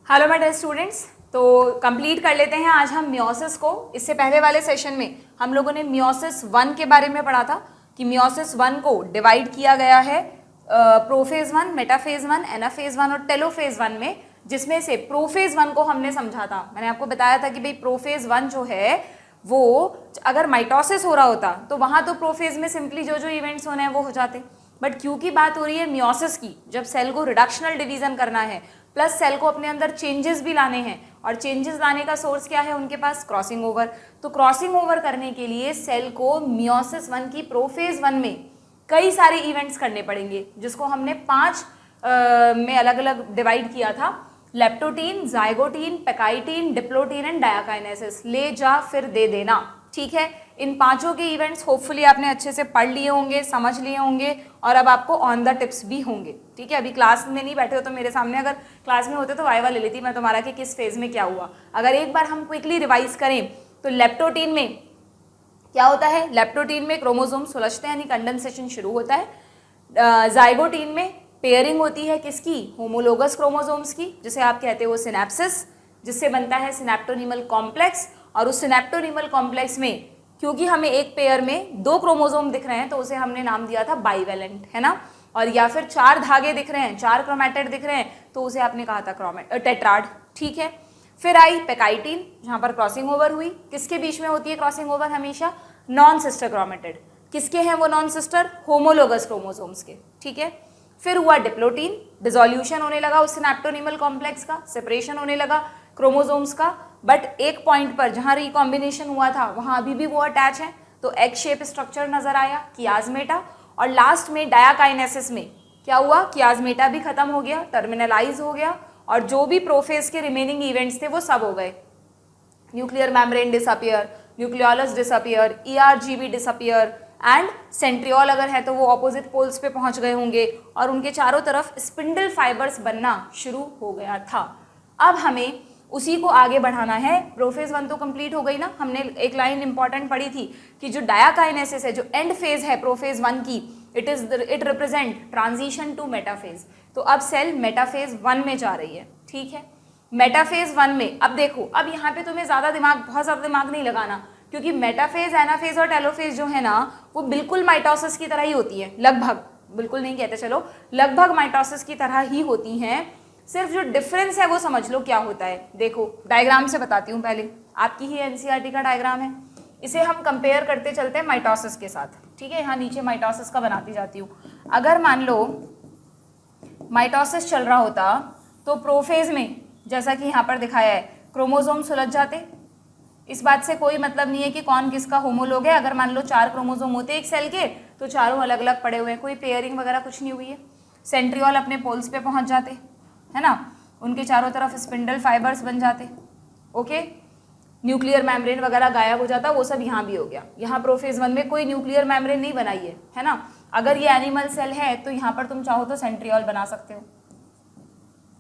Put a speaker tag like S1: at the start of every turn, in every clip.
S1: Hello my dear students. तो complete कर लेते हैं आज हम मियोसिस को। इससे पहले वाले सेशन में हम लोगों ने मियोसिस 1 के बारे में पढ़ा था कि मियोसिस 1 को डिवाइड किया गया है प्रोफेज 1, मेटाफेज 1, एनाफेज 1 और टेलोफेज 1 में, जिसमें से प्रोफेज 1 को हमने समझा था। मैंने आपको बताया था कि भाई प्रोफेज 1 जो है वो अगर माइटोसिस हो रहा होता तो वहाँ तो प्रोफेज में सिंपली जो जो इवेंट्स होने हैं वो हो जाते, बट क्योंकि बात हो रही है मियोसिस की, जब सेल को रिडक्शनल डिवीजन करना है प्लस सेल को अपने अंदर चेंजेस भी लाने हैं, और चेंजेस लाने का सोर्स क्या है उनके पास, क्रॉसिंग ओवर। तो क्रॉसिंग ओवर करने के लिए सेल को मियोसिस 1 की प्रोफेज 1 में कई सारे इवेंट्स करने पड़ेंगे, जिसको हमने 5 में अलग अलग डिवाइड किया था। Leptotene, zygotene, pachytene, diplotene and diakinesis. ले जा फिर दे देना, ठीक है। इन पांचों के इवेंट्स होपफुली आपने अच्छे से पढ़ लिए होंगे, समझ लिए होंगे, और अब आपको ऑन द टिप्स भी होंगे, ठीक है। अभी क्लास में नहीं बैठे हो तो मेरे सामने अगर क्लास में होते तो वाइवा ले लेती मैं तुम्हारा कि किस फेज में क्या हुआ। अगर एक बार हम क्विकली रिवाइज करें तो लेप्टोटीन में क्या होता है, लेप्टोटीन में क्रोमोसोम सुलझते हैं यानी कंडेंसेशन शुरू होता है। जाइगोटीन में पेयरिंग होती है किसकी, होमोलोगस क्रोमोसोम्स की, जिसे आप कहते हो सिनेप्सिस, जिससे बनता है सिनेप्टोनीमल कॉम्प्लेक्स। और उस सिनेप्टोनीमल कॉम्प्लेक्स में क्योंकि हमें एक पेयर में 2 क्रोमोसोम दिख रहे हैं तो उसे हमने नाम दिया था बाइवेलेंट, है ना। और या फिर 4 धागे दिख रहे हैं, 4 क्रोमैटिड दिख रहे हैं तो उसे आपने कहा था टेट्राड, ठीक है। फिर आई पेकाइटीन, जहां पर क्रॉसिंग ओवर हुई। किसके बीच में होती है क्रॉसिंग ओवर हमेशा, नॉन सिस्टर क्रोमैटिड। किसके हैं वो नॉन सिस्टर, होमोलोगस क्रोमोसोम्स के, ठीक है। फिर हुआ डिप्लोटीन, डिसोल्यूशन होने लगा उस सिनेप्टोनीमल कॉम्प्लेक्स का, सेपरेशन होने लगा क्रोमोसोम्स का, बट एक पॉइंट पर जहां रिकॉम्बिनेशन हुआ था वहां अभी भी वो अटैच है, तो एग शेप स्ट्रक्चर नजर आया, कियाजमेटा। और लास्ट में डायाकाइनेसिस में क्या हुआ, कियाजमेटा भी खत्म हो गया, टर्मिनलाइज हो गया, और जो भी प्रोफेज के रिमेनिंग इवेंट्स थे वो सब हो गए। Nuclear membrane disappear, nucleolus disappear, ERGB disappear, and centriole अगर है तो वो ऑपोजिट पोल्स पे पहुंच गए होंगे, और उनके चारों तरफ स्पिंडल फाइबर्स बनना शुरू हो गया था। अब हमें उसी को आगे बढ़ाना है। प्रोफेज 1 तो कंप्लीट हो गई ना, हमने एक लाइन इंपॉर्टेंट पढ़ी थी कि जो डायाकाइनेसिस है, जो एंड फेज है प्रोफेज 1 की, it represent transition to metaphase. तो अब सेल मेटाफेज 1 में जा रही है, ठीक है। मेटाफेज 1 में अब देखो, अब यहाँ पे तुम्हें बहुत ज़्यादा दिमाग नहीं लगाना, क्योंकि मेटाफेज, एनाफेज और टेलोफेज जो है ना वो बिल्कुल माइटोसिस की तरह ही होती है, लगभग, बिल्कुल नहीं कहते चलो, लगभग माइटोसिस की तरह ही होती हैं। सिर्फ जो डिफरेंस है वो समझ लो क्या होता है। देखो डायग्राम से बताती हूँ, पहले आपकी ही एनसीईआरटी का डायग्राम है, इसे हम कंपेयर करते चलते हैं माइटोसिस के साथ, ठीक है। यहाँ नीचे माइटोसिस का बनाती जाती हूँ। अगर मान लो माइटोसिस चल रहा होता तो प्रोफेज में जैसा कि यहाँ पर दिखाया है क्रोमोसोम सुलझ जाते। इस बात से कोई मतलब नहीं है कि कौन किसका होमोलोग है। अगर मान लो 4 क्रोमोसोम होते एक सेल के तो चारों अलग अलग पड़े हुए हैं, कोई पेयरिंग वगैरह कुछ नहीं हुई है। सेंट्रियोल अपने पोल्स पे पहुंच जाते, है ना, उनके चारों तरफ स्पिंडल फाइबर्स बन जाते, ओके। न्यूक्लियर मेम्ब्रेन वगैरह गायब हो जाता, वो सब यहाँ भी हो गया। यहाँ प्रोफेज 1 में कोई न्यूक्लियर मेम्ब्रेन नहीं बनाई है ना। अगर ये एनिमल सेल है तो यहाँ पर तुम चाहो तो सेंट्रियोल बना सकते हो,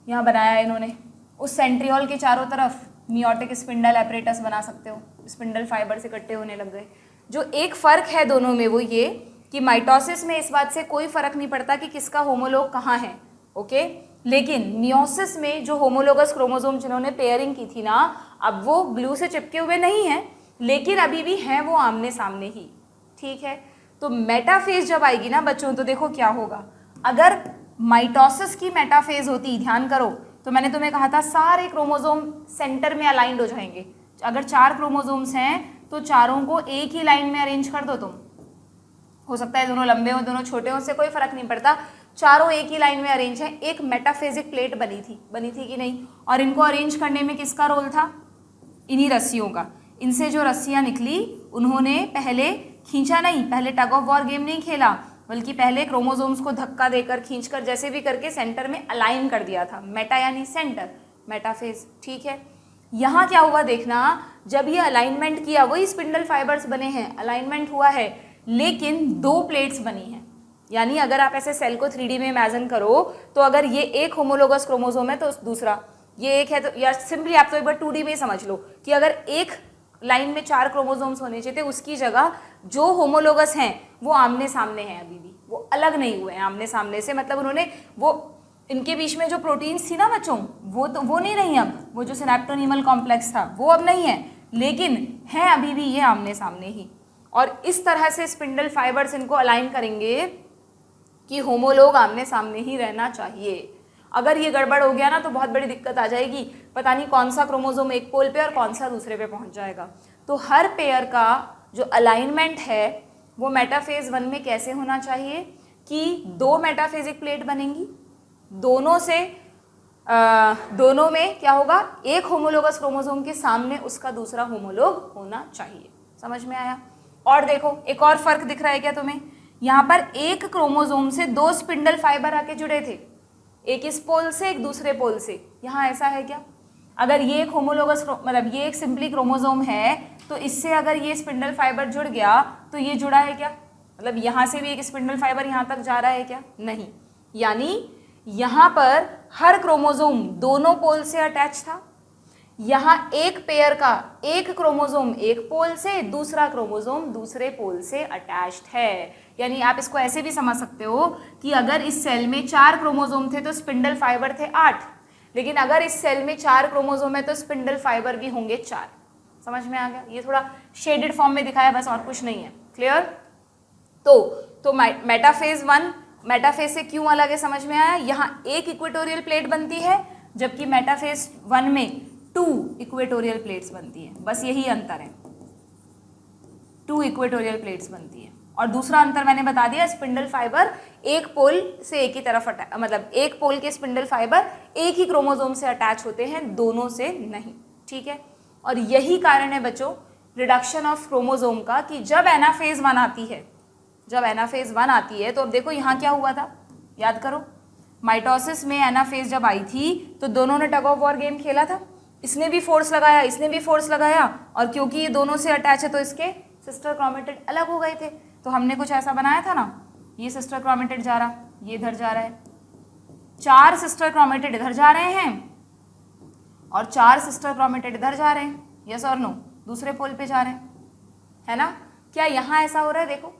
S1: यहाँ बनाया है इन्होंने। उस सेंट्रियोल के चारों तरफ मियोटिक स्पिंडल एपरेटस बना सकते हो, स्पिंडल फाइबर्स इकट्ठे होने लग गए। जो एक फ़र्क है दोनों में वो ये कि माइटोसिस में इस बात से कोई फ़र्क नहीं पड़ता कि किसका होमोलोग कहाँ है, ओके। लेकिन मियोसिस में जो होमोलोगस क्रोमोसोम जिन्होंने पेयरिंग की थी ना, अब वो ग्लू से चिपके हुए नहीं हैं, लेकिन अभी भी हैं वो आमने सामने ही, ठीक है। तो मेटाफेज जब आएगी ना बच्चों तो देखो क्या होगा। अगर माइटोसिस की मेटाफेज होती, ध्यान करो, तो मैंने तुम्हें कहा था सारे क्रोमोसोम सेंटर में अलाइंड हो जाएंगे। अगर 4 क्रोमोसोम्स हैं तो चारों को एक ही लाइन में अरेंज कर दो तुम, हो सकता है दोनों लंबे हो दोनों छोटे हो, उससे कोई फर्क नहीं पड़ता, चारों एक ही लाइन में अरेंज हैं। एक मेटाफेजिक प्लेट बनी थी कि नहीं, और इनको अरेंज करने में किसका रोल था, इन्हीं रस्सियों का। इनसे जो रस्सियां निकली उन्होंने पहले खींचा नहीं, पहले टग ऑफ वॉर गेम नहीं खेला, बल्कि पहले क्रोमोसोम्स को धक्का देकर खींचकर जैसे भी करके सेंटर में अलाइन कर दिया था। मेटा यानी सेंटर, मेटाफेज, ठीक है। यहाँ क्या हुआ देखना, जब ये अलाइनमेंट किया, वही स्पिंडल फाइबर्स बने हैं, अलाइनमेंट हुआ है, लेकिन 2 प्लेट्स बनी हैं। यानी अगर आप ऐसे सेल को 3D में इमेजिन करो तो अगर ये एक होमोलोगस क्रोमोसोम है तो दूसरा ये एक है, तो या सिंपली आप तो एक बार 2D में समझ लो कि अगर एक लाइन में 4 क्रोमोसोम्स होने चाहिए, उसकी जगह जो होमोलोगस हैं वो आमने सामने हैं, अभी भी वो अलग नहीं हुए हैं आमने सामने से, मतलब उन्होंने वो इनके बीच में जो प्रोटीन्स थी ना बच्चों, वो नहीं रही अब, वो जो सिनेप्टोनीमल कॉम्प्लेक्स था वो अब नहीं है, लेकिन है अभी भी ये आमने सामने ही। और इस तरह से स्पिंडल फाइबर्स इनको अलाइन करेंगे कि होमोलोग आमने सामने ही रहना चाहिए। अगर ये गड़बड़ हो गया ना तो बहुत बड़ी दिक्कत आ जाएगी, पता नहीं कौन सा क्रोमोसोम एक पोल पे और कौन सा दूसरे पे पहुंच जाएगा। तो हर पेयर का जो अलाइनमेंट है वो मेटाफेज 1 में कैसे होना चाहिए कि 2 मेटाफेजिक प्लेट बनेंगी, दोनों में क्या होगा, एक होमोलोगस क्रोमोसोम के सामने उसका दूसरा होमोलोग होना चाहिए। समझ में आया? और देखो एक और फर्क दिख रहा है क्या तुम्हें, यहाँ पर एक क्रोमोसोम से 2 स्पिंडल फाइबर आके जुड़े थे, एक इस पोल से एक दूसरे पोल से। यहाँ ऐसा है क्या? अगर ये एक होमोलोगस मतलब ये एक सिंपली क्रोमोसोम है तो इससे अगर ये स्पिंडल फाइबर जुड़ गया तो ये जुड़ा है क्या? मतलब यहाँ से भी एक स्पिंडल फाइबर यहाँ तक जा रहा है क्या? नहीं। यानी यहाँ पर हर क्रोमोसोम दोनों पोल से अटैच था, यहाँ एक पेयर का एक क्रोमोसोम एक पोल से, दूसरा क्रोमोसोम दूसरे पोल से अटैच्ड है। यानी आप इसको ऐसे भी समझ सकते हो कि अगर इस सेल में 4 क्रोमोसोम थे तो स्पिंडल फाइबर थे 8, लेकिन अगर इस सेल में 4 क्रोमोसोम है तो स्पिंडल फाइबर भी होंगे 4। समझ में आ गया? ये थोड़ा शेडेड फॉर्म में दिखाया बस, और कुछ नहीं है। क्लियर? तो मेटाफेज से क्यों अलग है समझ में आया? यहाँ एक इक्वेटोरियल प्लेट बनती है जबकि मेटाफेज 1 में 2 इक्वेटोरियल प्लेट्स बनती है, बस यही अंतर है, 2 इक्वेटोरियल प्लेट्स बनती है। और दूसरा अंतर मैंने बता दिया, स्पिंडल फाइबर एक पोल से एक ही तरफ मतलब एक पोल के स्पिंडल फाइबर एक ही क्रोमोसोम से अटैच होते हैं, दोनों से नहीं। ठीक है? और यही कारण है बच्चों रिडक्शन ऑफ क्रोमोसोम का, कि जब एनाफेज 1 आती है तो अब देखो यहाँ क्या हुआ था, याद करो। माइटोसिस में एनाफेज जब आई थी तो दोनों ने टग ऑफ वॉर गेम खेला था, इसने भी फोर्स लगाया, इसने भी फोर्स लगाया, और क्योंकि ये दोनों से अटैच है तो इसके सिस्टर क्रोमेटिड अलग हो गए थे। तो हमने कुछ ऐसा बनाया था ना, ये सिस्टर क्रोमेटिड जा रहा, ये इधर जा रहा है, 4 सिस्टर क्रोमेटिड इधर जा रहे हैं और 4 सिस्टर क्रोमेटिड इधर जा रहे हैं। यस और नो? दूसरे पोल पे जा रहे हैं, है ना? क्या यहाँ ऐसा हो रहा है? देखो,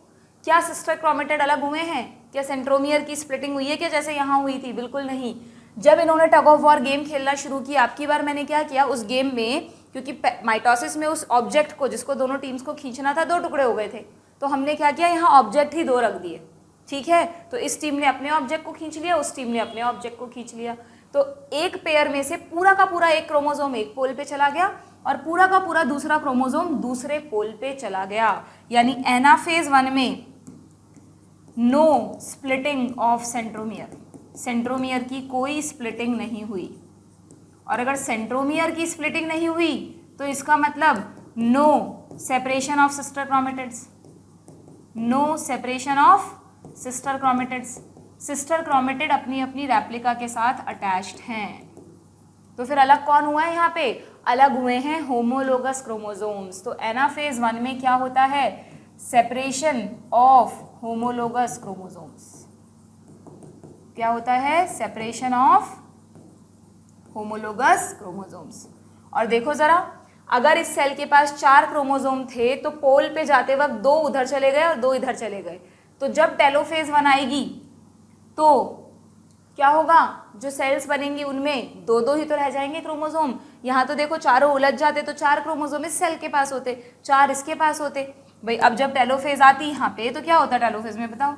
S1: क्या सिस्टर क्रोमेटिड अलग हुए हैं? क्या सेंट्रोमियर की स्प्लिटिंग हुई है क्या जैसे यहाँ हुई थी? बिल्कुल नहीं। जब इन्होंने टग ऑफ वॉर गेम खेलना शुरू किया, आपकी बार मैंने क्या किया उस गेम में, क्योंकि माइटोसिस में उस ऑब्जेक्ट को जिसको दोनों टीम्स को खींचना था 2 टुकड़े हो गए थे, तो हमने क्या किया, यहाँ ऑब्जेक्ट ही 2 रख दिए। ठीक है? तो इस टीम ने अपने ऑब्जेक्ट को खींच लिया, उस टीम ने अपने ऑब्जेक्ट को खींच लिया। तो एक पेयर में से पूरा का पूरा एक क्रोमोसोम एक पोल पे चला गया और पूरा का पूरा दूसरा क्रोमोसोम दूसरे पोल पे चला गया। यानी एनाफेज 1 में no splitting of centromere, centromere की कोई स्प्लिटिंग नहीं हुई। और अगर सेंट्रोमियर की स्प्लिटिंग नहीं हुई तो इसका मतलब no separation of sister chromatids, no separation of sister chromatids. Sister chromatid अपनी अपनी रेप्लिका के साथ अटैच्ड हैं। तो फिर अलग कौन हुआ है? यहाँ पे अलग हुए हैं होमोलोगस क्रोमोसोम्स। तो एनाफेज 1 में क्या होता है? Separation of homologous chromosomes. क्या होता है? Separation of homologous chromosomes. और देखो जरा, अगर इस सेल के पास 4 क्रोमोसोम थे तो पोल पे जाते वक्त 2 उधर चले गए और 2 इधर चले गए, तो जब टेलोफेज 1 आएगी तो क्या होगा? जो सेल्स बनेंगी उनमें 2-2 ही तो रह जाएंगे क्रोमोसोम। यहाँ तो देखो चारों उलझ जाते तो 4 क्रोमोसोम इस सेल के पास होते, 4 इसके पास होते। भाई अब जब टेलोफेज आती यहाँ पे तो क्या होता टेलोफेज में? बताओ,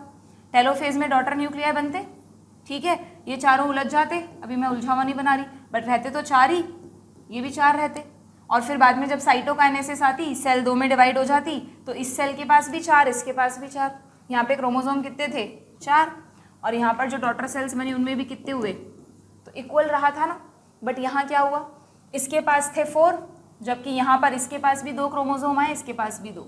S1: टेलोफेज में डॉटर न्यूक्लियाई बनते। ठीक है? ये चारों उलझ जाते, अभी मैं उलझावा नहीं बना रही, बट रहते तो 4 ही, ये भी 4 रहते। और फिर बाद में जब साइटोकाइनेसिस आती, सेल 2 में डिवाइड हो जाती, तो इस सेल के पास भी 4, इसके पास भी 4। यहाँ पे क्रोमोसोम कितने थे? 4। और यहाँ पर जो डॉटर सेल्स बनी उनमें भी कितने हुए? तो इक्वल रहा था ना। बट यहाँ क्या हुआ? इसके पास थे 4, जबकि यहाँ पर इसके पास भी 2 क्रोमोसोम आए, इसके पास भी 2,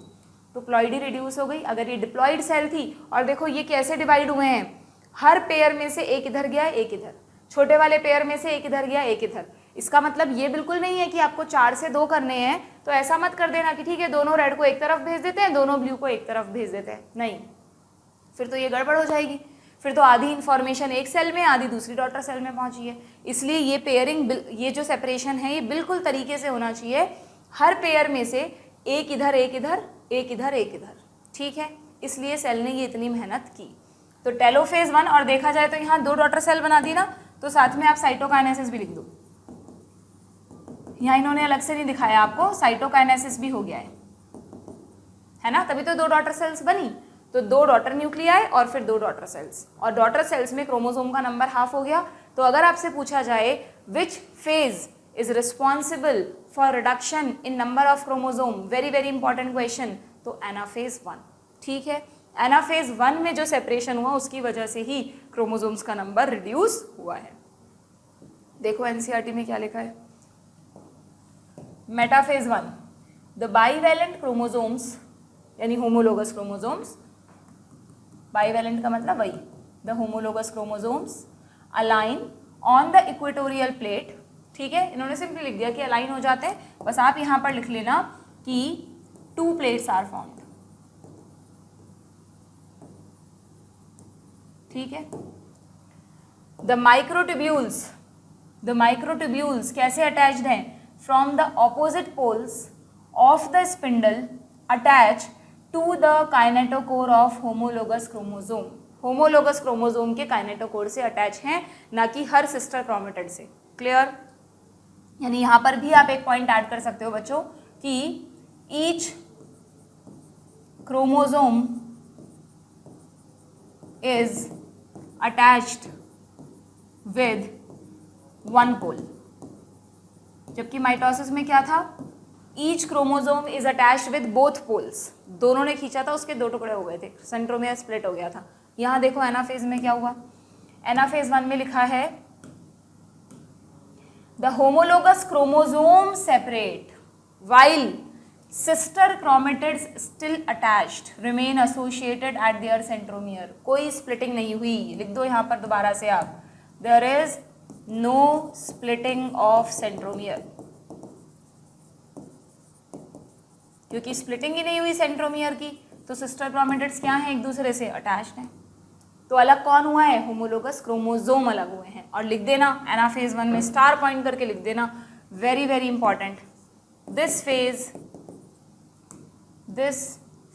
S1: तो प्लॉइडी रिड्यूस हो गई। अगर ये डिप्लॉइड सेल थी, और देखो ये कैसे डिवाइड हुए हैं, हर पेयर में से एक इधर गया एक इधर, छोटे वाले पेयर में से एक इधर गया एक इधर। इसका मतलब ये बिल्कुल नहीं है कि आपको 4 से 2 करने हैं, तो ऐसा मत कर देना कि ठीक है दोनों रेड को एक तरफ भेज देते हैं, दोनों ब्लू को एक तरफ भेज देते हैं। नहीं, फिर तो ये गड़बड़ हो जाएगी, फिर तो आधी इन्फॉर्मेशन एक सेल में, आधी दूसरी डॉटर सेल में पहुंची है। इसलिए ये पेयरिंग, ये जो सेपरेशन है, ये बिल्कुल तरीके से होना चाहिए। हर पेयर में से एक इधर एक इधर, एक इधर एक इधर। ठीक है? इसलिए सेल ने ये इतनी मेहनत की। तो टेलोफेज 1, और देखा जाए तो यहाँ 2 डॉटर सेल बना दी ना, तो साथ में आप साइटोकाइनेसिस भी लिख दो। यहाँ इन्होंने अलग से नहीं दिखाया आपको, साइटोकाइनेसिस भी हो गया है ना, तभी तो 2 डॉटर सेल्स बनी। तो 2 डॉटर न्यूक्लियाई और फिर 2 डॉटर सेल्स, और डॉटर सेल्स में क्रोमोसोम का नंबर हाफ हो गया। तो अगर आपसे पूछा जाए which phase is responsible for reduction in number of chromosome, very very important question, तो एनाफेज 1। ठीक है, एनाफेज 1 में जो सेपरेशन हुआ उसकी वजह से ही क्रोमोसोम्स का नंबर रिड्यूस हुआ है। देखो एनसीईआरटी में क्या लिखा है, मेटाफेज 1, द बाईवैलेंट क्रोमोसोम्स यानी होमोलोगस क्रोमोसोम्स, बाईवैलेंट का मतलब वही, the homologous chromosomes align on the equatorial plate. ठीक है, इन्होंने सिंपली लिख दिया कि अलाइन हो जाते हैं, बस आप यहां पर लिख लेना कि 2 प्लेट्स आर फॉर्म्ड। ठीक है, द माइक्रोट्यूब्यूल्स कैसे अटैच्ड हैं, from the opposite poles of the spindle attach to the kinetochore of homologous chromosome. Homologous chromosome के काइनेटोकोर से अटैच हैं, ना कि हर सिस्टर क्रोमेटिड से। क्लियर? यानी यहां पर भी आप एक पॉइंट ऐड कर सकते हो बच्चों कि each chromosome is attached with 1 pole, जबकि माइटोसिस में क्या था, each chromosome is attached with both poles, दोनों ने खींचा था, उसके 2 टुकड़े हो गए थे, सेंट्रोमियर स्प्लिट हो गया था। यहां देखो एनाफेज में क्या हुआ, एनाफेज 1 में लिखा है the homologous chromosome separate while sister chromatids still attached remain associated at their centromere। कोई स्प्लिटिंग नहीं हुई, लिख दो यहां पर दोबारा से आप, there is no splitting of centromere, क्योंकि स्प्लिटिंग ही नहीं हुई सेंट्रोमियर की, तो सिस्टर क्रोमेटिड्स क्या हैं, एक दूसरे से अटैच्ड हैं। तो अलग कौन हुआ है, होमोलोगस क्रोमोसोम अलग हुए हैं। और लिख देना एनाफेज 1 में स्टार पॉइंट करके लिख देना, very very important, this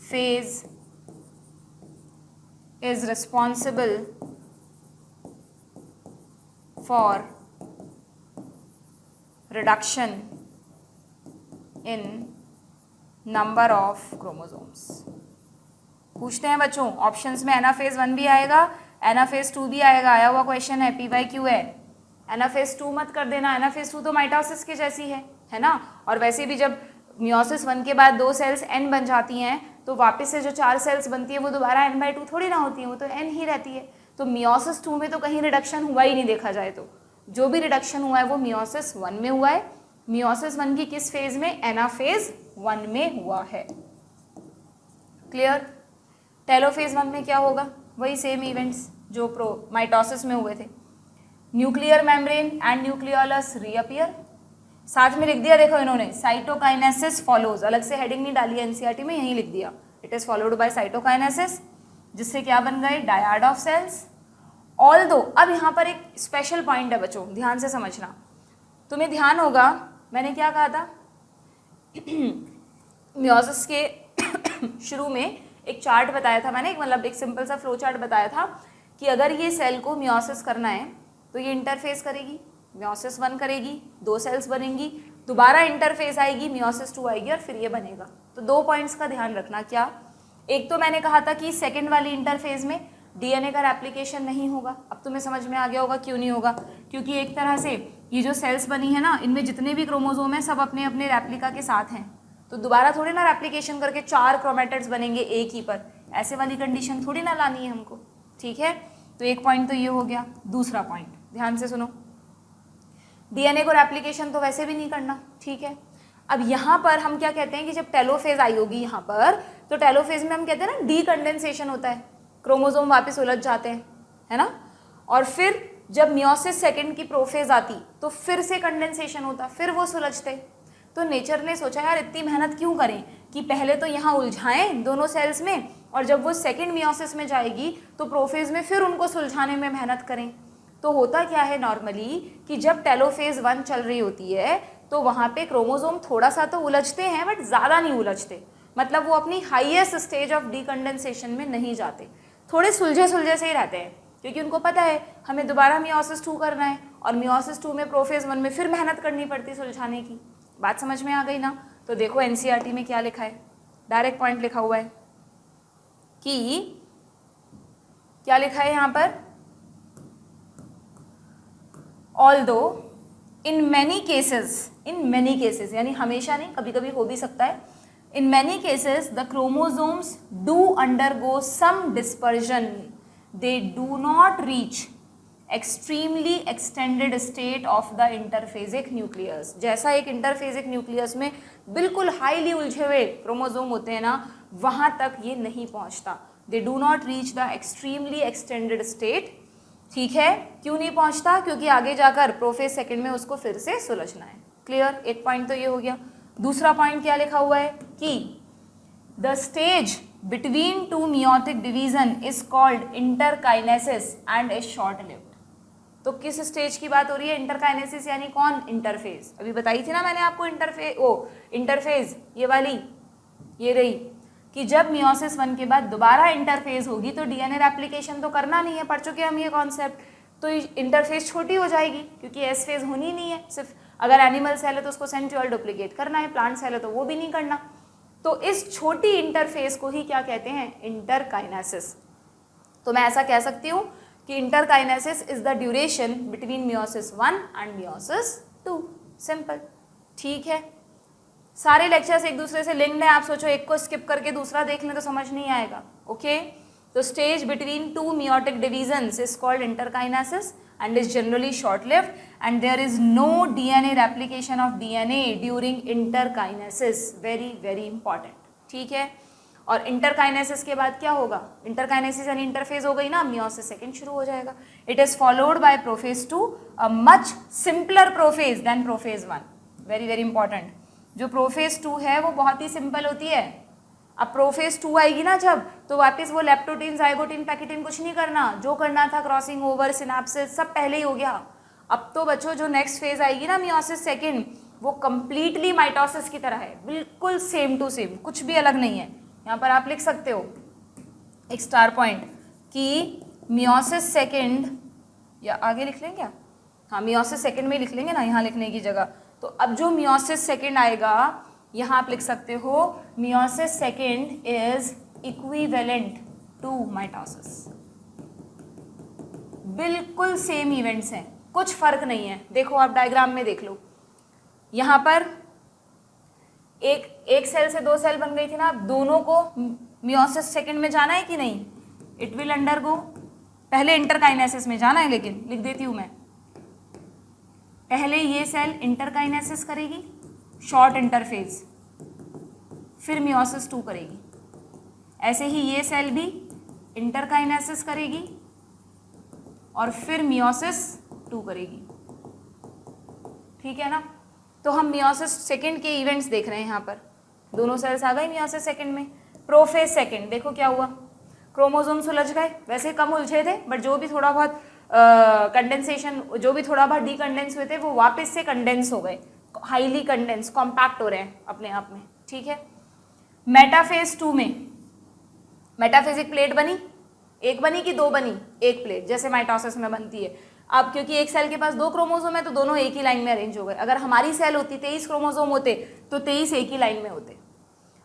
S1: phase is responsible for reduction in number of chromosomes। पूछते हैं बच्चों ऑप्शंस में, एनाफेज 1 भी आएगा, एनाफेज 2 भी आएगा, आया हुआ क्वेश्चन है, PYQ है। एनाफेज 2 मत कर देना, एनाफेज 2 तो माइटोसिस के जैसी है ना। और वैसे भी जब मियोसिस 1 के बाद 2 सेल्स N बन जाती हैं, तो वापस से जो 4 सेल्स बनती है वो दोबारा N/2 थोड़ी ना होती है, वो तो N ही रहती है। तो मियोसिस 2 में तो कहीं रिडक्शन हुआ ही नहीं, देखा जाए तो जो भी रिडक्शन हुआ है वो मियोसिस 1 में हुआ है। मियोसिस 1 की किस फेज में, एनाफेज 1 में हुआ है। क्लियर? टेलोफेज 1 में क्या होगा, वही सेम इवेंट्स जो माइटोसिस में हुए थे, nuclear membrane and nucleolus reappear. साथ में लिख दिया, देखो इन्होंने साइटोकाइनेसिस फॉलोज, अलग से हेडिंग नहीं डाली एनसीईआरटी में, यहीं लिख दिया, it is followed bye cytokinesis, जिससे क्या बन गए, डायड ऑफ सेल्स। ऑल्दो अब यहाँ पर एक स्पेशल पॉइंट है बच्चों, ध्यान से समझना, तुम्हें ध्यान होगा मैंने क्या कहा था मियोसिस के शुरू में एक चार्ट बताया था मैंने, मतलब एक सिंपल सा फ्लो चार्ट बताया था कि अगर ये सेल को मियोसिस करना है तो ये इंटरफेस करेगी, मियोसिस 1 करेगी, 2 सेल्स बनेंगी, दोबारा इंटरफेस आएगी, मियोसिस 2 आएगी और फिर ये बनेगा। तो 2 पॉइंट्स का ध्यान रखना, क्या, एक तो मैंने कहा था कि सेकंड वाली इंटरफेज में डीएनए का रेप्लिकेशन नहीं होगा। अब तुम्हें समझ में आ गया होगा क्यों नहीं होगा, क्योंकि एक तरह से ये जो सेल्स बनी है ना, इनमें जितने भी क्रोमोसोम हैं सब अपने अपने रेप्लिका के साथ हैं, तो दोबारा थोड़ी ना रेप्लिकेशन करके 4 क्रोमेटिड्स बनेंगे एक ही पर, ऐसे वाली कंडीशन थोड़ी ना लानी है हमको। ठीक है, तो एक पॉइंट तो ये हो गया। दूसरा पॉइंट ध्यान से सुनो, डीएनए को रेप्लिकेशन तो वैसे भी नहीं करना, ठीक है। अब यहाँ पर हम क्या कहते हैं कि जब टेलोफेज आई होगी यहाँ पर, तो टेलोफेज में हम कहते हैं ना डीकंडेंसेशन होता है, क्रोमोसोम वापस उलझ जाते हैं, है ना। और फिर जब मियोसिस सेकंड की प्रोफेज आती तो फिर से कंडेंसेशन होता, फिर वो सुलझते। तो नेचर ने सोचा यार इतनी मेहनत क्यों करें कि पहले तो यहाँ उलझाएं दोनों सेल्स में, और जब वो सेकंड मियोसिस में जाएगी तो प्रोफेज में फिर उनको सुलझाने में मेहनत करें। तो होता क्या है नॉर्मली कि जब टेलोफेज 1 चल रही होती है तो वहाँ पे क्रोमोसोम थोड़ा सा तो उलझते हैं बट ज़्यादा नहीं उलझते, मतलब वो अपनी हाईएस्ट स्टेज ऑफ डीकंडेंसेशन में नहीं जाते, थोड़े सुलझे सुलझे से ही रहते हैं, क्योंकि उनको पता है हमें दोबारा मियोसिस 2 करना है और मियोसिस 2 में प्रोफेज 1 में फिर मेहनत करनी पड़ती सुलझाने की। बात समझ में आ गई ना? तो देखो एनसीईआरटी में क्या लिखा है, डायरेक्ट पॉइंट लिखा हुआ है कि क्या लिखा है यहाँ पर, ऑल्दो इन मैनी केसेस यानी हमेशा नहीं, कभी कभी हो भी सकता है, in many cases the chromosomes do undergo some dispersion, they do not reach extremely extended state of the interphasic nucleus। जैसा एक इंटरफेजिक न्यूक्लियस में बिल्कुल हाईली उलझे हुए क्रोमोसोम होते हैं ना, वहां तक ये नहीं पहुंचता। they do not reach the extremely extended state। ठीक है, क्यों नहीं पहुंचता? क्योंकि आगे जाकर प्रोफेज सेकंड में उसको फिर से सुलझना है। क्लियर? एक पॉइंट तो ये हो गया। दूसरा पॉइंट क्या लिखा हुआ है कि the stage between two meiotic division is called interkinesis and is short lived। तो किस स्टेज की बात हो रही है? इंटरकाइनेसिस यानी कौन? इंटरफेज। अभी बताई थी ना मैंने आपको इंटरफेज ये वाली, ये रही कि जब मियोसिस 1 के बाद दोबारा इंटरफेज होगी तो डीएनए रेप्लिकेशन तो करना नहीं है, पढ़ चुके हम ये कॉन्सेप्ट। तो इंटरफेज छोटी हो जाएगी क्योंकि एस फेज होनी नहीं है, सिर्फ अगर एनिमल सेल है तो उसको सेंट्रियोल डुप्लीकेट करना है, प्लांट सेल है तो वो भी नहीं करना। तो इस छोटी इंटरफेस को ही क्या कहते हैं? इंटरकाइनेसिस। तो मैं ऐसा कह सकती हूँ कि interkinesis is the duration between meiosis 1 and meiosis 2। Simple. ठीक है, सारे लेक्चर्स एक दूसरे से लिंक्ड हैं। आप सोचो एक को स्किप करके दूसरा देख लें तो समझ नहीं आएगा। ओके, तो stage between two meiotic divisions is called interkinesis and is generally short lived and there is no DNA replication of DNA during interkinesis। very important। ठीक है, और इंटरकाइनेसिस के बाद क्या होगा? इंटरकाइनेसिस यानी इंटरफेज हो गई ना, मियोसिस सेकंड शुरू हो जाएगा। It is followed by prophase 2, a much simpler prophase than prophase 1। Very important. जो प्रोफेज 2 है वो बहुत ही सिंपल होती है। अब प्रोफेज 2 आएगी ना जब, तो वापस वो लेप्टोटीन, जाइगोटीन, पैकेटीन कुछ नहीं करना, जो करना था क्रॉसिंग ओवर, सिनेप्सिस सब पहले ही हो गया। अब तो बच्चों जो नेक्स्ट फेज आएगी ना मियोसिस सेकंड, वो कंप्लीटली माइटोसिस की तरह है, बिल्कुल सेम टू सेम, कुछ भी अलग नहीं है। यहाँ पर आप लिख सकते हो एक स्टार पॉइंट कि मियोसिस सेकंड, या आगे लिख लें क्या? हाँ, मियोसिस सेकंड में लिख लेंगे ना यहाँ लिखने की जगह। तो अब जो मियोसिस सेकंड आएगा यहाँ आप लिख सकते हो meiosis second is equivalent to mitosis. बिल्कुल सेम इवेंट्स हैं, कुछ फर्क नहीं है। देखो आप डायग्राम में देख लो, यहाँ पर एक सेल से 2 सेल बन गई थी ना, अब दोनों को मियोसिस सेकंड में जाना है कि नहीं? इट विल अंडरगो, पहले इंटरकाइनेसिस में जाना है, लेकिन लिख देती हूँ मैं, पहले ये सेल इंटरकाइनेसिस करेगी, शॉर्ट इंटरफेज, फिर मियोसिस 2 करेगी। ऐसे ही ये सेल भी इंटरकाइनेसिस करेगी और फिर मियोसिस 2 करेगी। ठीक है ना? तो हम मियोसिस सेकंड के इवेंट्स देख रहे हैं। यहाँ पर दोनों सेल्स आ गई मियोसिस सेकंड में। प्रोफेज सेकंड देखो क्या हुआ, क्रोमोसोम सुलझ गए, वैसे कम उलझे थे बट जो भी थोड़ा बहुत कंडेंसेशन, जो भी थोड़ा बहुत डीकंडेंस हुए थे वो वापस से कंडेंस हो गए, हाईली कंडेंस, कॉम्पैक्ट हो रहे हैं अपने आप में। ठीक है, मेटाफेज 2 में मेटाफेजिक प्लेट बनी, एक बनी कि 2 बनी? एक प्लेट, जैसे माइटोसिस में बनती है। अब क्योंकि एक सेल के पास 2 क्रोमोसोम है तो दोनों एक ही लाइन में अरेंज हो गए। अगर हमारी सेल होती 23 क्रोमोसोम होते तो 23 एक ही लाइन में होते।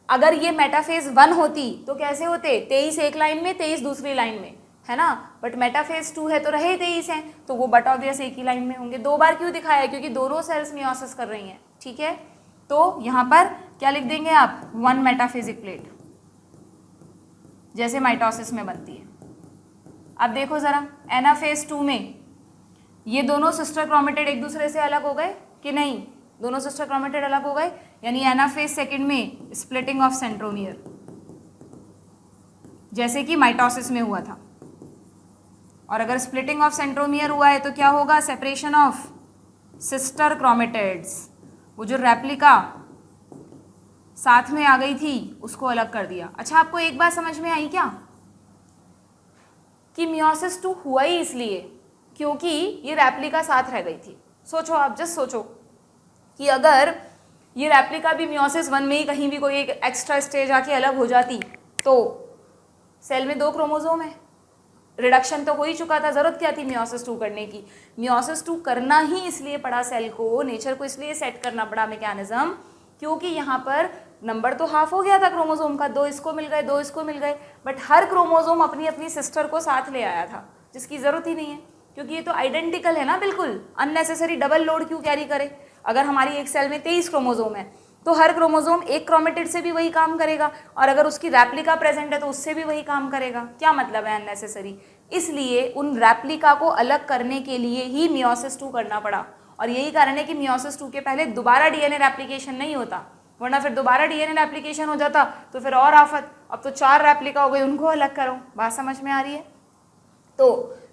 S1: अगर ये मेटाफेज 1 होती तो कैसे होते? 23 एक लाइन में, 23 दूसरी लाइन में, है ना? बट मेटाफेज 2 है तो रहे 23 हैं, तो वो बट ऑब्वियस एक ही लाइन में होंगे। 2 बार क्यों दिखाया है? क्योंकि दोनों सेल्स मियोसिस कर रही हैं। ठीक है, तो यहाँ पर क्या लिख देंगे आप? 1 मेटाफेजिक प्लेट, जैसे माइटोसिस में बनती है। अब देखो जरा, एनाफेज 2 में ये दोनों सिस्टर क्रोमेटिड एक दूसरे से अलग हो गए कि नहीं? दोनों सिस्टर क्रोमेटिड अलग हो गए, यानी एनाफेज सेकंड में स्प्लिटिंग ऑफ सेंट्रोमियर, जैसे कि माइटोसिस में हुआ था। और अगर स्प्लिटिंग ऑफ सेंट्रोमियर हुआ है तो क्या होगा? Separation of sister chromatids. वो जो रेप्लिका साथ में आ गई थी उसको अलग कर दिया। अच्छा, आपको एक बात समझ में आई क्या? कि मियोसिस 2 हुआ ही इसलिए क्योंकि ये रेप्लिका साथ रह गई थी। सोचो आप, जस्ट सोचो कि अगर ये रेप्लिका भी मियोसिस 1 में ही कहीं भी कोई एक एक्स्ट्रा स्टेज आके अलग हो जाती तो सेल में 2 क्रोमोसोम है, रिडक्शन तो हो ही चुका था, जरूरत क्या थी मियोसिस 2 करने की। मियोसिस 2 करना ही इसलिए पड़ा सेल को, नेचर को इसलिए सेट करना पड़ा मैकेनिज्म, क्योंकि यहाँ पर नंबर तो हाफ हो गया था क्रोमोसोम का, 2 इसको मिल गए 2 इसको मिल गए, बट हर क्रोमोसोम अपनी अपनी सिस्टर को साथ ले आया था, जिसकी जरूरत ही नहीं है, क्योंकि ये तो आइडेंटिकल है ना बिल्कुल। अननेसेसरी डबल लोड क्यों कैरी करे। अगर हमारी एक सेल में 23 क्रोमोसोम है तो हर क्रोमोसोम एक क्रोमेटिड से भी वही काम करेगा, और अगर उसकी रेप्लिका प्रेजेंट है तो उससे भी वही काम करेगा। क्या मतलब है अननेसेसरी। इसलिए उन रेप्लिका को अलग करने के लिए ही मियोसिस 2 करना पड़ा, और यही कारण है कि मियोसिस 2 के पहले दोबारा डीएनए रेप्लिकेशन नहीं होता, वरना फिर दोबारा डीएनए रेप्लिकेशन हो जाता तो फिर और आफत। अब तो 4 रेप्लिका हो गई, उनको अलग करो। बात समझ में आ रही है।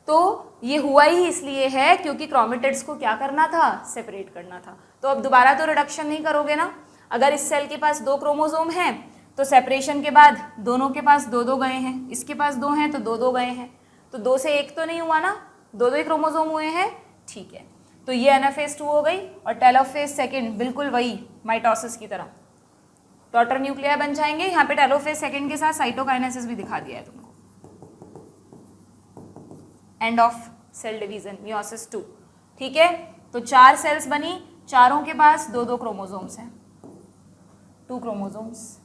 S1: तो ये हुआ ही इसलिए है क्योंकि क्रोमेटिड्स को क्या करना था, सेपरेट करना था। तो अब दोबारा तो रिडक्शन नहीं करोगे ना। अगर इस सेल के पास 2 क्रोमोसोम हैं तो सेपरेशन के बाद दोनों के पास 2-2 गए हैं, इसके पास 2 हैं तो 2-2 गए हैं, तो 2 से 1 तो नहीं हुआ ना, 2-2 ही क्रोमोसोम हुए हैं। ठीक है, तो ये एनाफेज 2 हो गई, और टेलोफेज सेकेंड बिल्कुल वही माइटोसिस की तरह डॉटर न्यूक्लियाई बन जाएंगे। यहाँ पे टेलोफेज सेकेंड के साथ साइटोकाइनेसिस भी दिखा दिया है तुमको। End of cell division meiosis 2। ठीक है, तो 4 सेल्स बनी, चारों के पास 2-2 क्रोमोसोम्स हैं, 2 क्रोमोसोम्स।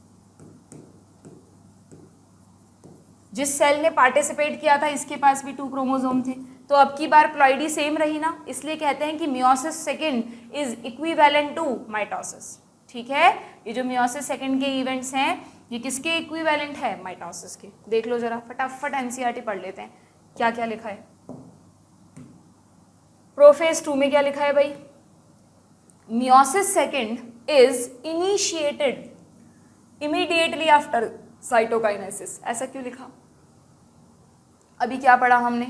S1: जिस सेल ने पार्टिसिपेट किया था इसके पास भी 2 क्रोमोसोम थे। तो अब की बार प्लॉइडी सेम रही ना, इसलिए कहते हैं कि meiosis second is equivalent to mitosis. ठीक है, ये जो मियोसिस सेकेंड के इवेंट्स हैं ये किसके इक्विवेलेंट है, माइटोसिस के। देख लो जरा फटाफट एनसीईआरटी पढ़ लेते हैं क्या क्या लिखा है। प्रोफेज 2 में क्या लिखा है भाई, meiosis second is initiated immediately after cytokinesis. ऐसा क्यों लिखा। अभी क्या पढ़ा हमने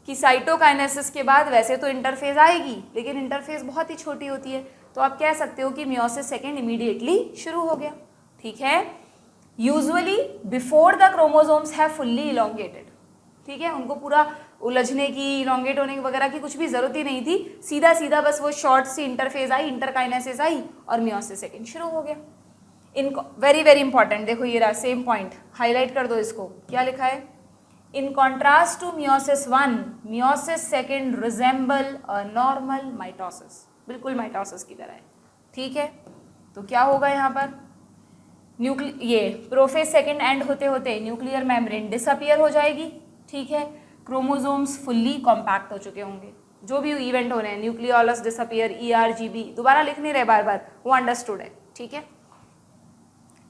S1: कि साइटोकाइनेसिस के बाद वैसे तो इंटरफेज आएगी, लेकिन इंटरफेज बहुत ही छोटी होती है, तो आप कह सकते हो कि मियोसिस सेकेंड इमीडिएटली शुरू हो गया। ठीक है, usually before the chromosomes have fully elongated. ठीक है, उनको पूरा उलझने की, इलोंगेट होने वगैरह की कुछ भी जरूरत ही नहीं थी, सीधा सीधा बस वो शॉर्ट सी इंटरफेज आई, इंटरकाइनेसिस आई और मियोसिस सेकेंड शुरू हो गया। इनको वेरी वेरी इंपॉर्टेंट, देखो ये रहा सेम पॉइंट, हाईलाइट कर दो इसको। क्या लिखा है, in contrast to meiosis 1 meiosis second resemble a normal mitosis. बिल्कुल माइटोसिस की तरह है। ठीक है, तो क्या होगा यहाँ पर, ये प्रोफेज सेकेंड एंड होते होते न्यूक्लियर मेम्ब्रेन डिसअपियर हो जाएगी। ठीक है, क्रोमोसोम्स फुल्ली कॉम्पैक्ट हो चुके होंगे, जो भी इवेंट हो रहे हैं, न्यूक्लियोलस डिसअपियर, ERGB, दोबारा लिख नहीं रहे बार बार, वो अंडरस्टूड है। ठीक है,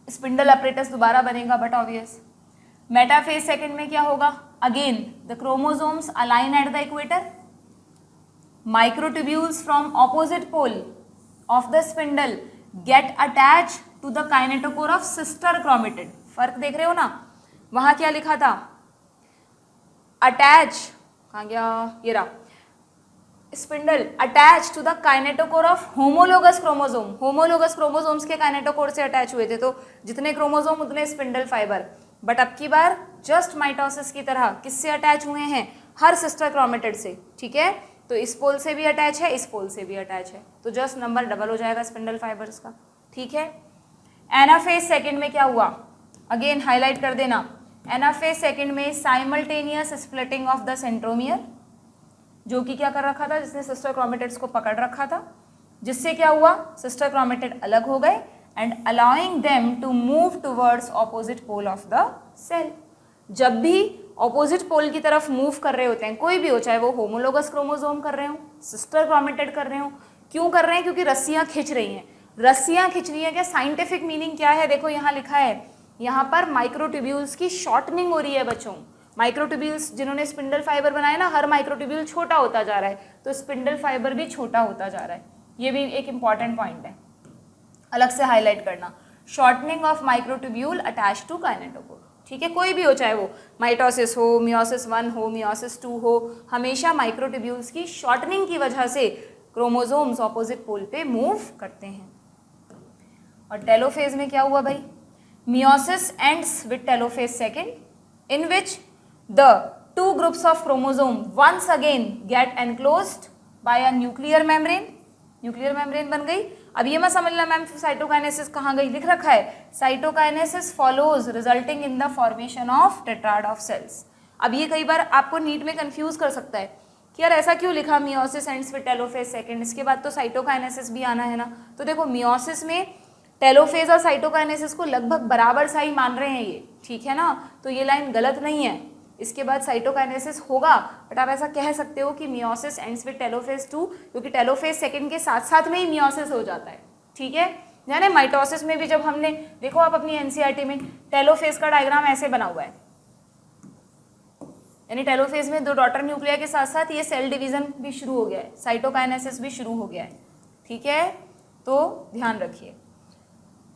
S1: स्पिंडल अपरेटस दोबारा बनेगा बट ऑब्वियस। मेटाफेज सेकेंड में क्या होगा, again the chromosomes align at the equator, microtubules from opposite pole of the spindle get attach to the kinetochore of sister chromatid. फर्क देख रहे हो ना, वहां क्या लिखा था, अटैच, कहाँ गया, ये रहा, spindle attach to the kinetochore of homologous chromosome. Homologous chromosomes के काइनेटोकोर से अटैच हुए थे, तो जितने क्रोमोसोम उतने स्पिंडल फाइबर। बट अब की बार जस्ट माइटोसिस की तरह किससे अटैच हुए हैं, हर सिस्टर क्रोमेटिड से। ठीक है, तो इस पोल से भी अटैच है, इस पोल से भी अटैच है, तो जस्ट नंबर डबल हो जाएगा स्पिंडल फाइबर्स का। ठीक है, एनाफेज सेकेंड में क्या हुआ, अगेन हाईलाइट कर देना, एनाफेज सेकेंड में simultaneous splitting of the centromere, जो कि क्या कर रखा था, जिसने सिस्टर क्रोमेटिड्स को पकड़ रखा था, जिससे क्या हुआ, सिस्टर क्रोमेटिड अलग हो गए and allowing them to move towards opposite pole of the cell. जब भी ऑपोजिट पोल की तरफ मूव कर रहे होते हैं, कोई भी हो, चाहे वो होमोलोगस क्रोमोसोम कर रहे हो, सिस्टर क्रोमेटिड कर रहे हो, क्यों कर रहे हैं, क्योंकि रस्सियां खिंच रही हैं। रस्सियां खिंच रही हैं, क्या साइंटिफिक मीनिंग क्या है, देखो यहाँ लिखा है, यहाँ पर माइक्रोट्यूब्यूल्स की शॉर्टनिंग हो रही है बच्चों। माइक्रोट्यूब्यूल्स जिन्होंने स्पिंडल फाइबर बनाए ना, हर माइक्रोट्यूब्यूल छोटा होता जा रहा है, तो स्पिंडल फाइबर भी छोटा होता जा रहा है। ये भी एक इंपॉर्टेंट पॉइंट है, अलग से हाईलाइट करना, shortening of microtubule attach to kinetochore. ठीक है, कोई भी हो, चाहे वो माइटोसिस हो, मियोसिस 1 हो, मियोसिस 2 हो, हमेशा माइक्रोट्यूब्यूल्स की शॉर्टनिंग की वजह से क्रोमोसोम्स ऑपोजिट पोल पे मूव करते हैं। और टेलोफेज में क्या हुआ भाई, meiosis ends with telophase second, in which the 2 groups of chromosome once again get enclosed by a nuclear membrane। Nuclear membrane बन गई। अब ये मत समझना मैम साइटोकाइनेसिस कहाँ गई, लिख रखा है cytokinesis follows resulting in the formation of tetrad of cells. अब ये कई बार आपको नीट में कंफ्यूज कर सकता है कि यार ऐसा क्यों लिखा meiosis ends with telophase second, इसके बाद तो साइटोकाइनेसिस भी आना है ना। तो देखो मियोसिस में टेलोफेज और साइटोकाइनेसिस को लगभग बराबर सा ही मान रहे हैं ये, ठीक है ना। तो ये लाइन गलत नहीं है, इसके बाद साइटोकाइनेसिस होगा, बट आप ऐसा कह सकते हो कि मियोसिस एंड्स विद टेलोफेज 2, क्योंकि टेलोफेज सेकंड के साथ साथ में ही मियोसिस हो जाता है, ठीक है। यानी माइटोसिस में भी जब हमने देखो आप अपनी एनसीईआरटी में टेलोफेज का डायग्राम ऐसे बना हुआ है, यानी टेलोफेज में 2 डॉटर न्यूक्लिया के साथ साथ ये सेल डिवीजन भी शुरू हो गया है, साइटोकाइनेसिस भी शुरू हो गया है, ठीक है। तो ध्यान रखिए।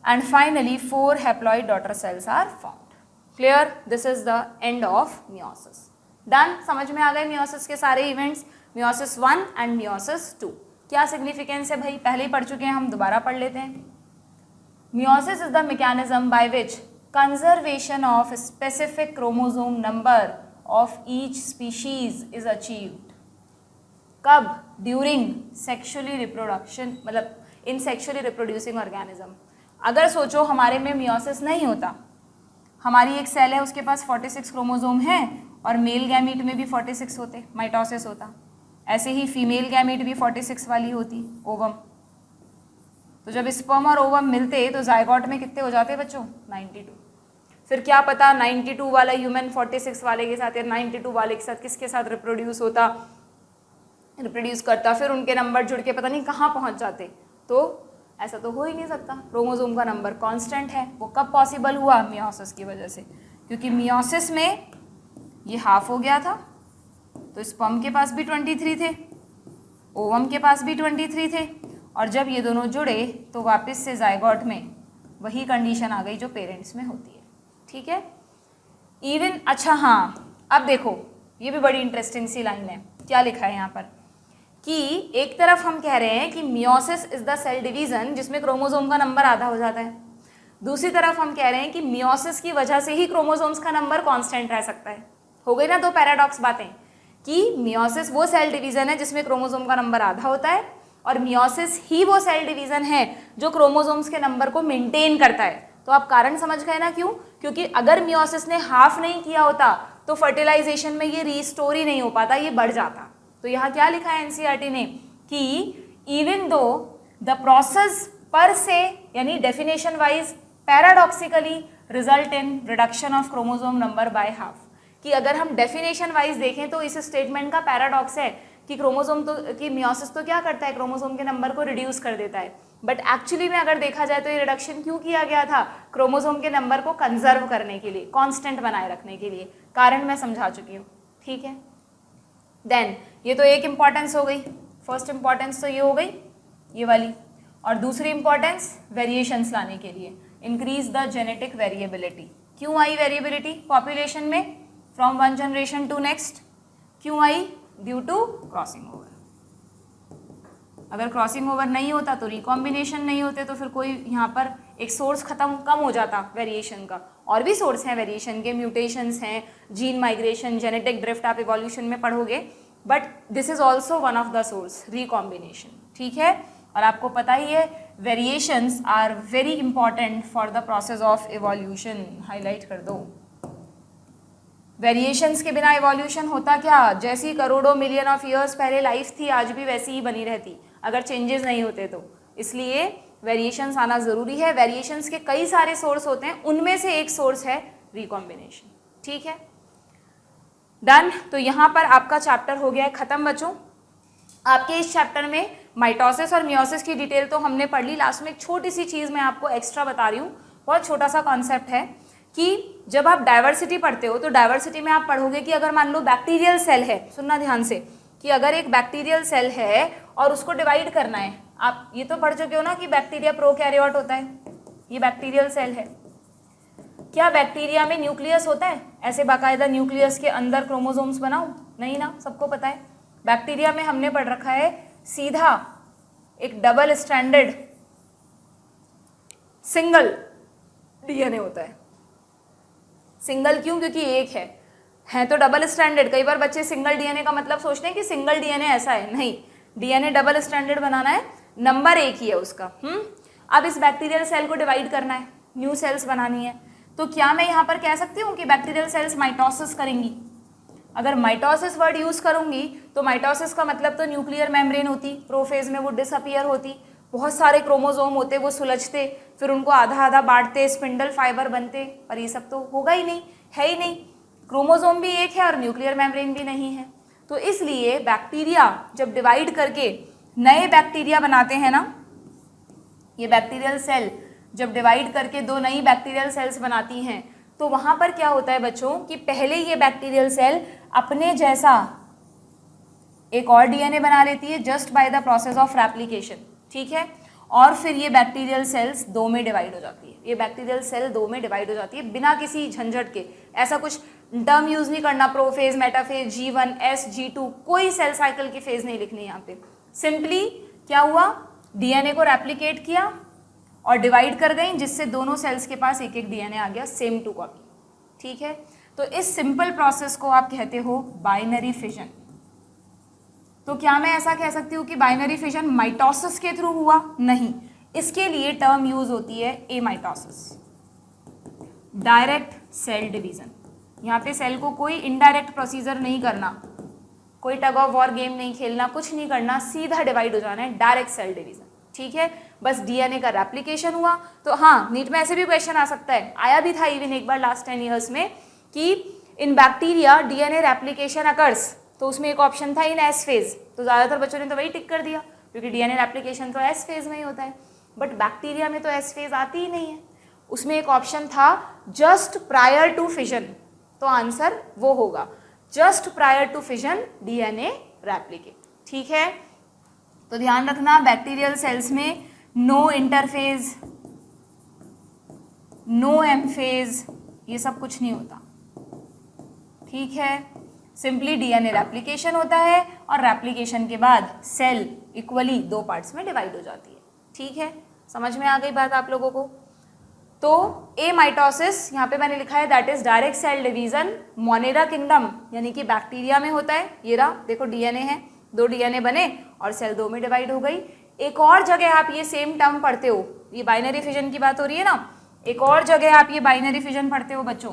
S1: And finally 4 haploid daughter cells are found. Clear, this is the end of meiosis. Done, समझ में आ गए मियोसिस के सारे इवेंट्स, मियोसिस 1 एंड मियोसिस 2। क्या सिग्निफिकेंस है भाई, पहले ही पढ़ चुके हैं हम, दोबारा पढ़ लेते हैं। Meiosis is the mechanism by which conservation of specific chromosome number of each species is achieved। कब? ड्यूरिंग सेक्सुअली रिप्रोडक्शन, मतलब इन सेक्सुअली रिप्रोड्यूसिंग ऑर्गेनिज्म। अगर सोचो हमारे में मियोसिस नहीं होता, हमारी एक सेल है उसके पास 46 क्रोमोसोम है और मेल गैमीट में भी 46 होते, माइटोसिस होता। ऐसे ही फीमेल गैमीट भी 46 वाली होती, ओवम। तो जब स्पर्म और ओवम मिलते तो जायगोट में कितने हो जाते बच्चों? 92। फिर क्या पता 92 वाला ह्यूमन 46 वाले के साथ या 92 वाले के साथ किसके साथ रिप्रोड्यूस करता, फिर उनके नंबर जुड़ के पता नहीं कहाँ पहुँच जाते। तो ऐसा तो हो ही नहीं सकता, क्रोमोसोम का नंबर कांस्टेंट है। वो कब पॉसिबल हुआ? मियोसिस की वजह से, क्योंकि मियोसिस में ये हाफ हो गया था, तो स्पर्म के पास भी 23 थे, ओवम के पास भी 23 थे, और जब ये दोनों जुड़े तो वापस से जायगोट में वही कंडीशन आ गई जो पेरेंट्स में होती है, ठीक है। इवन, अच्छा हाँ, अब देखो ये भी बड़ी इंटरेस्टिंग सी लाइन है, क्या लिखा है यहाँ पर कि एक तरफ हम कह रहे हैं कि meiosis is the cell division जिसमें क्रोमोसोम का नंबर आधा हो जाता है, दूसरी तरफ हम कह रहे हैं कि मियोसिस की वजह से ही क्रोमोसोम्स का नंबर कांस्टेंट रह सकता है। हो गई ना दो पैराडॉक्स बातें, कि मियोसिस वो सेल डिवीजन है जिसमें क्रोमोसोम का नंबर आधा होता है, और मियोसिस ही वो सेल डिवीजन है जो क्रोमोसोम्स के नंबर को मेंटेन करता है। तो आप कारण समझ गए ना क्यों? क्योंकि अगर मियोसिस ने हाफ नहीं किया होता तो फर्टिलाइजेशन में ये रीस्टोर ही नहीं हो पाता, ये बढ़ जाता। तो यहाँ क्या लिखा है एनसीईआरटी ने कि इवन दो द प्रोसेस पर से, यानी definition wise paradoxically result in reduction of chromosome number by half, कि अगर हम डेफिनेशन वाइज देखें तो इस स्टेटमेंट का पैराडॉक्स है कि क्रोमोसोम तो, कि मियोसिस तो क्या करता है, क्रोमोसोम के नंबर को रिड्यूस कर देता है, बट एक्चुअली में अगर देखा जाए तो ये रिडक्शन क्यों किया गया था? क्रोमोसोम के नंबर को कंजर्व करने के लिए, कांस्टेंट बनाए रखने के लिए। कारण मैं समझा चुकी हूँ, ठीक है। देन ये तो एक इंपॉर्टेंस हो गई, फर्स्ट इंपॉर्टेंस तो ये हो गई ये वाली, और दूसरी इंपॉर्टेंस वेरिएशंस लाने के लिए, इंक्रीज द जेनेटिक वेरिएबिलिटी। क्यों आई वेरिएबिलिटी पॉपुलेशन में from one generation to next? क्यों आई? Due to crossing over. अगर क्रॉसिंग ओवर नहीं होता तो रिकॉम्बिनेशन नहीं होते, तो फिर कोई यहाँ पर एक सोर्स कम हो जाता वेरिएशन का। और भी सोर्स हैं वेरिएशन के, म्यूटेशंस हैं, जीन माइग्रेशन, जेनेटिक ड्रिफ्ट आप इवोल्यूशन में पढ़ोगे, but this is also one of the source, recombination, ठीक है। और आपको पता ही है variations are very important for the process of evolution. Highlight कर दो, वेरिएशंस के बिना इवोल्यूशन होता क्या? जैसी करोड़ों मिलियन ऑफ ईयर्स पहले लाइफ थी आज भी वैसी ही बनी रहती अगर चेंजेस नहीं होते तो। इसलिए वेरिएशंस आना ज़रूरी है। वेरिएशंस के कई सारे सोर्स होते हैं, उनमें से एक सोर्स है रिकॉम्बिनेशन, ठीक है। डन। तो यहाँ पर आपका चैप्टर हो गया है ख़त्म बच्चों। आपके इस चैप्टर में माइटोसिस और मियोसिस की डिटेल तो हमने पढ़ ली। लास्ट में एक छोटी सी चीज़ मैं आपको एक्स्ट्रा बता रही हूँ, बहुत छोटा सा कॉन्सेप्ट है कि जब आप डाइवर्सिटी पढ़ते हो तो डाइवर्सिटी में आप पढ़ोगे कि अगर मान लो बैक्टीरियल सेल है, सुनना ध्यान से, कि अगर एक बैक्टीरियल सेल है और उसको डिवाइड करना है, आप ये तो पढ़ चुके हो ना कि बैक्टीरिया प्रोकैरियोट होता है, ये बैक्टीरियल सेल है। क्या बैक्टीरिया में न्यूक्लियस होता है? ऐसे बाकायदा न्यूक्लियस के अंदर क्रोमोसोम्स बनाओ? नहीं ना, सबको पता है। बैक्टीरिया में हमने पढ़ रखा है सीधा एक डबल स्ट्रैंडेड सिंगल डीएनए होता है। सिंगल क्यों? क्योंकि एक है तो डबल स्ट्रैंडेड। कई बार बच्चे सिंगल डीएनए का मतलब सोचते हैं कि सिंगल डीएनए ऐसा है, नहीं, डीएनए डबल स्ट्रैंडेड बनाना है, नंबर एक ही है उसका। अब इस बैक्टीरियल सेल को डिवाइड करना है, न्यू सेल्स बनानी है, तो क्या मैं यहाँ पर कह सकती हूँ कि बैक्टीरियल सेल्स माइटोसिस करेंगी? अगर माइटोसिस वर्ड यूज करूंगी तो माइटोसिस का मतलब तो न्यूक्लियर मेम्ब्रेन होती, प्रोफेज में वो डिसअपियर होती, बहुत सारे क्रोमोसोम होते, वो सुलझते, फिर उनको आधा आधा बांटते, स्पिंडल फाइबर बनते, पर ये सब तो होगा ही नहीं, है ही नहीं। क्रोमोसोम भी एक है और न्यूक्लियर मेम्ब्रेन भी नहीं है। तो इसलिए बैक्टीरिया जब डिवाइड करके नए बैक्टीरिया बनाते हैं ना, ये बैक्टीरियल सेल जब डिवाइड करके दो नई बैक्टीरियल सेल्स बनाती हैं, तो वहां पर क्या होता है बच्चों कि पहले ये बैक्टीरियल सेल अपने जैसा एक और डीएनए बना लेती है just by the process of replication, ठीक है, और फिर ये बैक्टीरियल सेल्स दो में डिवाइड हो जाती है, ये बैक्टीरियल सेल दो में डिवाइड हो जाती है बिना किसी झंझट के। ऐसा कुछ टर्म यूज नहीं करना, prophase, metaphase, G1, S, G2, कोई सेल साइकिल की फेज नहीं लिखनी यहाँ पे। सिंपली क्या हुआ, डीएनए को रेप्लिकेट किया और डिवाइड कर गई, जिससे दोनों सेल्स के पास एक एक डीएनए आ गया, सेम टू कॉपी, ठीक है। तो इस सिंपल प्रोसेस को आप कहते हो बाइनरी फिजन। तो क्या मैं ऐसा कह सकती हूँ कि बाइनरी फिजन माइटोसिस के थ्रू हुआ? नहीं, इसके लिए टर्म यूज होती है एमाइटोसिस, डायरेक्ट सेल डिवीजन। यहाँ पे सेल को कोई इनडायरेक्ट प्रोसीजर नहीं करना, कोई टग ऑफ वॉर गेम नहीं खेलना, कुछ नहीं करना, सीधा डिवाइड हो जाना है, डायरेक्ट सेल डिवीजन, ठीक है। बस डीएनए का रेप्लिकेशन हुआ। तो हाँ, नीट में ऐसे भी क्वेश्चन आ सकता है, आया भी था इवन एक बार लास्ट 10 ईयर्स में, कि इन बैक्टीरिया डीएनए रेप्लिकेशन अकर्स, तो उसमें एक ऑप्शन था इन एस फेज, तो ज़्यादातर बच्चों ने तो वही टिक कर दिया क्योंकि डीएनए रेप्लिकेशन तो एस फेज में ही होता है, बट बैक्टीरिया में तो एस फेज आती ही नहीं है। उसमें एक ऑप्शन था जस्ट प्रायर टू फिजन, तो आंसर वो होगा just prior to fission DNA replicate, ठीक है। तो ध्यान रखना, बैक्टीरियल सेल्स में no interphase, no M phase, ये सब कुछ नहीं होता, ठीक है। सिंपली डीएनए रेप्लिकेशन होता है और रेप्लिकेशन के बाद सेल इक्वली दो पार्ट्स में डिवाइड हो जाती है, ठीक है। समझ में आ गई बात आप लोगों को? तो एमाइटोसिस यहाँ पे मैंने लिखा है that is direct cell division, Monera kingdom यानी कि बैक्टीरिया में होता है। ये रहा, देखो डीएनए है, दो डीएनए बने और सेल दो में डिवाइड हो गई। एक और जगह आप ये सेम टर्म पढ़ते हो, ये बाइनरी फिजन की बात हो रही है ना, एक और जगह आप ये बाइनरी फिजन पढ़ते हो बच्चों,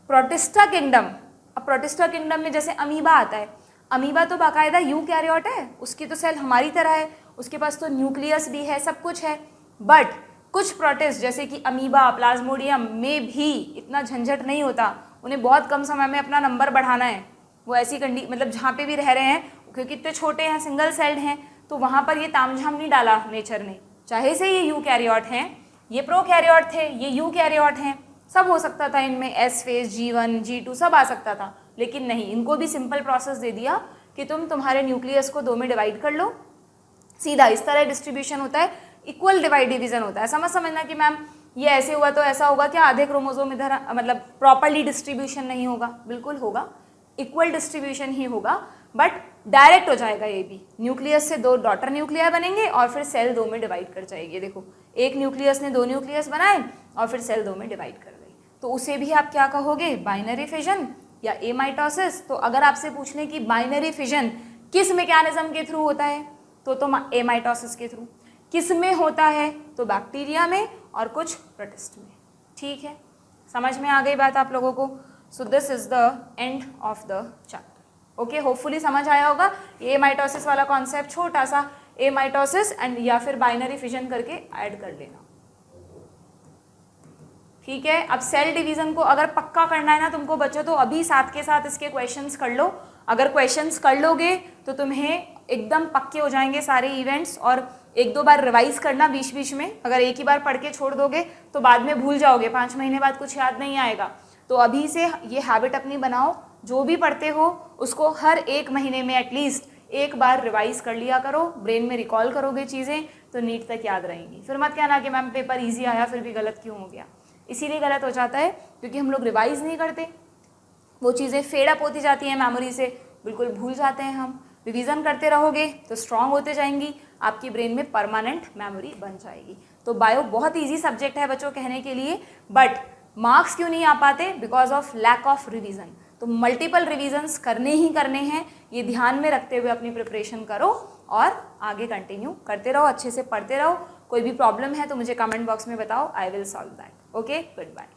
S1: प्रोटिस्टा किंगडम। अब प्रोटिस्टा किंगडम में जैसे अमीबा आता है, अमीबा तो बाकायदा यूकैरियोट है, उसकी तो सेल हमारी तरह है, उसके पास तो न्यूक्लियस भी है, सब कुछ है, बट कुछ प्रोटिस्ट जैसे कि अमीबा, प्लाज्मोडियम में भी इतना झंझट नहीं होता, उन्हें बहुत कम समय में अपना नंबर बढ़ाना है। वो ऐसी मतलब जहाँ पे भी रह रहे हैं, क्योंकि इतने छोटे हैं, सिंगल सेल्ड हैं, तो वहाँ पर ये तामझाम नहीं डाला नेचर ने। चाहे से ये यूकैरियोट हैं, ये प्रोकैरियोट थे, ये यूकैरियोट हैं, सब हो सकता था इनमें, एस फेज, G1, G2 सब आ सकता था, लेकिन नहीं, इनको भी सिंपल प्रोसेस दे दिया कि तुम तुम्हारे न्यूक्लियस को दो में डिवाइड कर लो, सीधा इस तरह डिस्ट्रीब्यूशन होता है, इक्वल डिवाइड डिवीजन होता है। समझना कि मैम ये ऐसे हुआ तो ऐसा होगा क्या, आधे क्रोमोसोम इधर मतलब प्रॉपरली डिस्ट्रीब्यूशन नहीं होगा? बिल्कुल होगा, इक्वल डिस्ट्रीब्यूशन ही होगा, बट डायरेक्ट हो जाएगा। ये भी न्यूक्लियस से दो डॉटर न्यूक्लिया बनेंगे और फिर सेल दो में डिवाइड कर जाएगी। देखो, एक न्यूक्लियस ने दो न्यूक्लियस बनाए और फिर सेल दो में डिवाइड कर गई, तो उसे भी आप क्या कहोगे, बाइनरी फिजन या एमाइटोसिस। तो अगर आपसे पूछ लें कि बाइनरी फिजन किस मैकेनिज्म के थ्रू होता है, तो एमाइटोसिस के थ्रू। किस में होता है? तो बैक्टीरिया में और कुछ प्रोटिस्ट में, ठीक है। समझ में आ गई बात आप लोगों को? So this is the end of the chapter. Okay, hopefully समझ आया होगा। ये माइटोसिस वाला कॉन्सेप्ट छोटा सा, एमाइटोसिस एंड या फिर बाइनरी फिजन करके ऐड कर लेना, ठीक है। अब सेल डिवीजन को अगर पक्का करना है ना तुमको बच्चों, तो अभी साथ के साथ इसके क्वेश्चंस कर लो। अगर क्वेश्चंस कर लोगे तो तुम्हें एकदम पक्के हो जाएंगे सारे इवेंट्स, और एक दो बार रिवाइज करना बीच बीच में। अगर एक ही बार पढ़ के छोड़ दोगे तो बाद में भूल जाओगे, 5 महीने बाद कुछ याद नहीं आएगा। तो अभी से ये हैबिट अपनी बनाओ, जो भी पढ़ते हो उसको हर 1 महीने में एटलीस्ट एक बार रिवाइज कर लिया करो, ब्रेन में रिकॉल करोगे चीज़ें तो नीट तक याद रहेंगी। फिर मत कहना कि मैम पेपर ईजी आया फिर भी गलत क्यों हो गया। इसीलिए गलत हो जाता है क्योंकि हम लोग रिवाइज नहीं करते, वो चीज़ें फेड अप होती जाती हैं मेमोरी से, बिल्कुल भूल जाते हैं हम। रिवीजन करते रहोगे तो स्ट्रांग होते जाएंगी, आपकी ब्रेन में परमानेंट मेमोरी बन जाएगी। तो बायो बहुत इजी सब्जेक्ट है बच्चों कहने के लिए, बट मार्क्स क्यों नहीं आ पाते? Because of lack of revision. तो मल्टीपल रिवीजन्स करने ही करने हैं, ये ध्यान में रखते हुए अपनी प्रिपरेशन करो और आगे कंटिन्यू करते रहो, अच्छे से पढ़ते रहो। कोई भी प्रॉब्लम है तो मुझे कमेंट बॉक्स में बताओ, I will solve that. Okay, good bye.